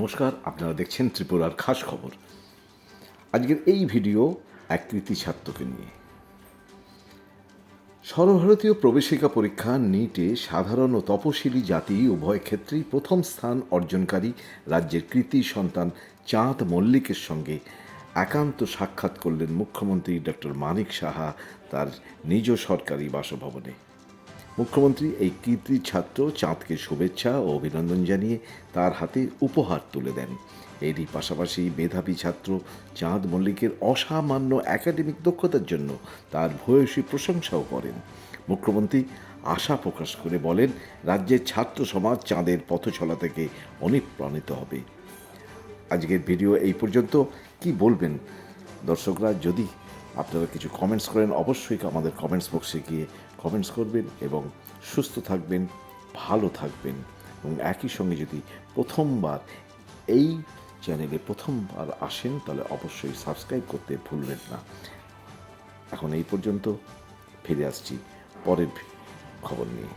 নমস্কার, আপনারা দেখছেন ত্রিপুরার খাস খবর। আজকের এই ভিডিও এক কৃতি ছাত্রকে নিয়ে। সর্বভারতীয় প্রবেশিকা পরীক্ষা নিটে সাধারণ ও তপশিলি জাতি উভয় ক্ষেত্রেই প্রথম স্থান অর্জনকারী রাজ্যের কৃতি সন্তান চাঁদ মল্লিকের সঙ্গে একান্ত সাক্ষাৎ করলেন মুখ্যমন্ত্রী ডক্টর মানিক সাহা তার নিজ সরকারি বাসভবনে। মুখ্যমন্ত্রী এই কৃতি ছাত্র চাঁদকে শুভেচ্ছা ও অভিনন্দন জানিয়ে তার হাতে উপহার তুলে দেন। এরই পাশাপাশি মেধাবী ছাত্র চাঁদ মল্লিকের অসামান্য একাডেমিক দক্ষতার জন্য তার ভূয়সী প্রশংসাও করেন। মুখ্যমন্ত্রী আশা প্রকাশ করে বলেন, রাজ্যের ছাত্র সমাজ চাঁদের পথচলা থেকে অনুপ্রাণিত হবে। আজকের ভিডিও এই পর্যন্ত। কি বলবেন দর্শকরা? যদি আপনারা কিছু কমেন্টস করেন, অবশ্যই আমাদের কমেন্টস বক্সে গিয়ে কমেন্টস করবেন এবং সুস্থ থাকবেন, ভালো থাকবেন। এবং একই সঙ্গে যদি প্রথমবার এই চ্যানেলে প্রথমবার আসেন তাহলে অবশ্যই সাবস্ক্রাইব করতে ভুলবেন না। এখন এই পর্যন্ত, ফিরে আসছি পরের খবর নিয়ে।